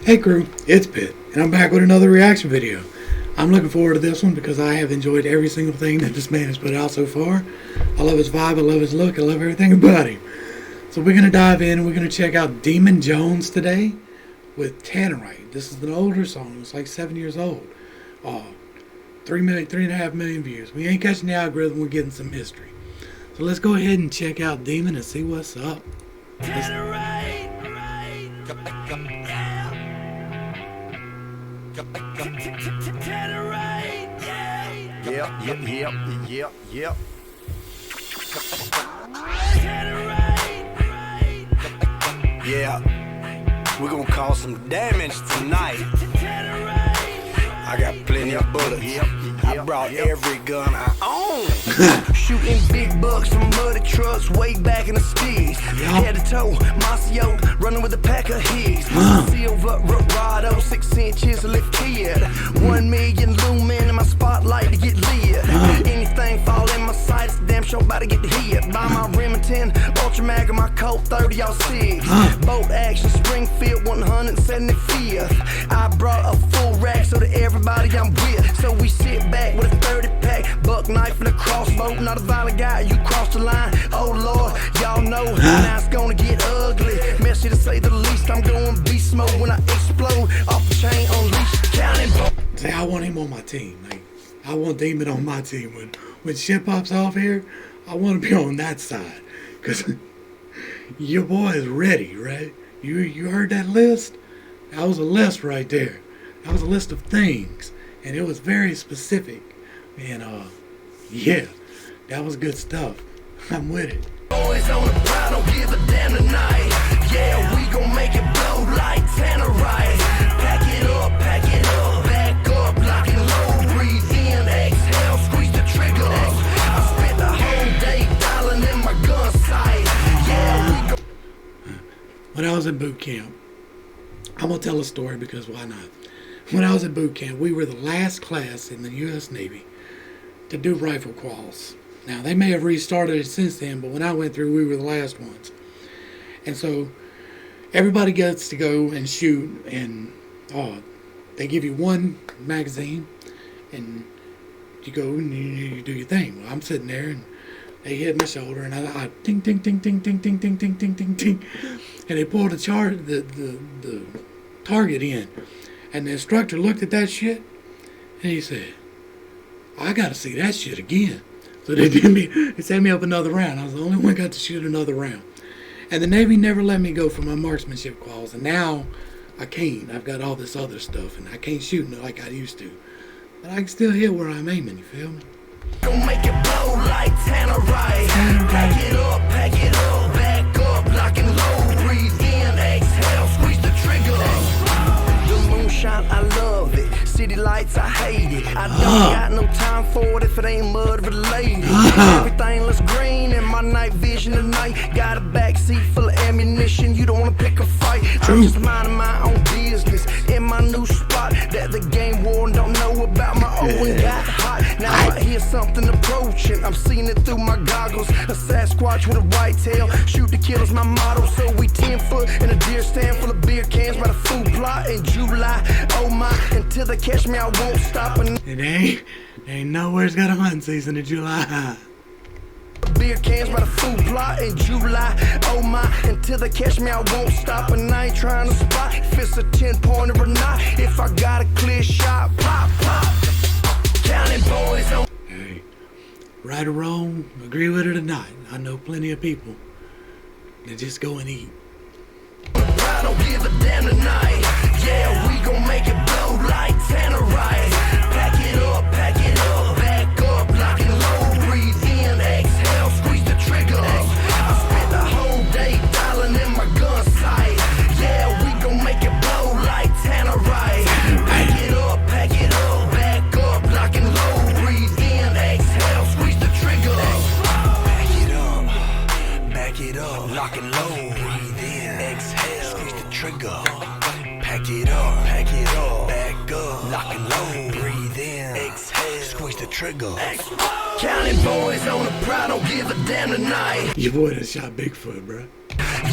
Hey crew, it's Pitt, and I'm back with another reaction video. I'm looking forward to this one because I have enjoyed every single thing that this man has put out so far. I love his vibe, I love his look, I love everything about him. So we're going to dive in and we're going to check out Demun Jones today with Tannerite. This is an older song, it's like 7 years old. 3.5 million views. We ain't catching the algorithm, we're getting some history. So let's go ahead and check out Demun and see what's up. Yep. Yeah, we're gonna cause some damage tonight. I got plenty of bullets. I brought every gun I own. Shooting big bucks from muddy trucks way back in the sticks. Head to toe, Marcio, running with a pack of his. Silver Rado, 6 inches lift kid. 1 million lumen in my spotlight to get lit. Anything fall in my sight, it's damn sure about to get hit. By my Remington, Ultra Mag in my coat, 30 all 6. Boat action, Springfield, 175th. I brought a full rack so that everybody I'm with. So we sit back with a 30 pack, buck knife and a crossbow. Not a violent guy, you cross the line. Oh Lord, y'all know now it's gonna get ugly. Messy to say the least. I'm going beast mode when I explode off the chain on leash. Counting. See, I want him on my team. Like, I want Demun on my team. When shit pops off here, I want to be on that side. Cause your boy is ready, right? You heard that list? That was a list right there. That was a list of things, and it was very specific. And yeah, that was good stuff. I'm with it. Boys on the prowl, don't give a damn tonight. Yeah, we gon' make it blow like Tannerite. Pack it up, back up, lock and load. Breathe in, exhale, squeeze the trigger. I spent the whole day dialing in my gun sight. Yeah, we gon'. When I was in boot camp, I'm gonna tell a story because why not? When I was at boot camp, we were the last class in the U.S. Navy to do rifle quals. Now, they may have restarted it since then, but when I went through, we were the last ones. And so, everybody gets to go and shoot, and they give you one magazine, and you go and you do your thing. Well, I'm sitting there, and they hit my shoulder, and I ting, ting, ting, ting, ting, ting, ting, ting, ting, ting, ting, and they pulled the target in. And the instructor looked at that shit, and he said, I gotta see that shit again. So they set me up another round. I was the only one got to shoot another round. And the Navy never let me go for my marksmanship quals. And now I can't. I've got all this other stuff, and I can't shoot like I used to. But I can still hit where I'm aiming, you feel me? Don't make it blow like Tannerite. Pack it up, back up, lock and load. Breathe in, exhale, squeeze the trigger. The moonshine, I love it. City lights, I hate it. I don't got no time for it if it ain't mud related. Everything looks green in my night vision tonight. Got a backseat full of ammunition. You don't wanna pick a fight. I'm just minding my own business in my new spot that the game warden don't know about. My old one got hot. Now I hear something approaching. I'm seeing it through my goggles. A Sasquatch with a white tail. Shoot to kill is my motto. So we 10 foot in a deer stand full of beer cans by the food plot in July. Oh my, until they catch me, I won't stop. It ain't nowhere's got a hunting season in July. Beer cans by the food plot in July. Oh my, until they catch me, I won't stop. And I ain't trying to spot if it's a 10-pointer or not. If I got a clear shot, pop. Counting boys on. Hey, right or wrong, agree with it or not, I know plenty of people that just go and eat. I don't give a damn tonight. Yeah, we gon' make it blow like Tannerite. Pack it up, back up, lock and load. Breathe in, exhale, squeeze the trigger. I spent the whole day dialing in my gun sight. Yeah, we gon' make it blow like Tannerite. Pack it up, back up, lock and load. Breathe in, exhale, squeeze the trigger. Back it up, lock and load. Breathe in, exhale, squeeze the trigger. Pack it up, back up, lock and load. Breathe in, exhale, squeeze the trigger. Counting boys on the prowl, don't give a damn tonight. Your boy done shot Bigfoot, bro.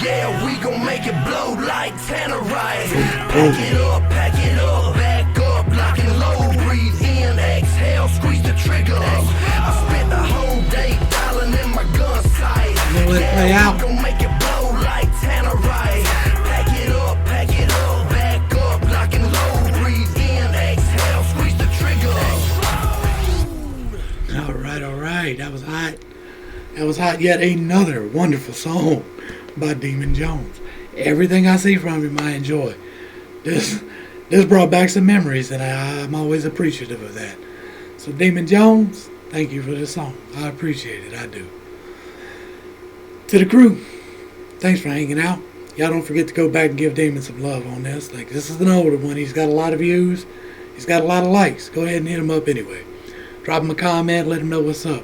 Yeah, we gon' make it blow like Tannerite. Pack it up, back up, lock and load. Breathe in, exhale, squeeze the trigger. I spent the whole day dialing in my gun sight. Yeah, we gon' make it blow like Tannerite. Pack it up, back up, lock and load. Breathe in, exhale, squeeze the trigger. All right. That was hot. That was hot. Yet another wonderful song by Demun Jones. Everything I see from him, I enjoy. This brought back some memories, and I'm always appreciative of that. So, Demun Jones, thank you for this song. I appreciate it. I do. To the crew, thanks for hanging out. Y'all don't forget to go back and give Demun some love on this. Like, this is an older one. He's got a lot of views. He's got a lot of likes. Go ahead and hit him up anyway. Drop him a comment. Let him know what's up.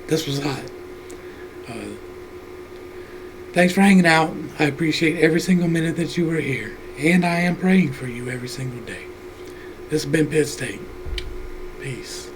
This was hot. Thanks for hanging out. I appreciate every single minute that you were here. And I am praying for you every single day. This has been Pit State. Peace.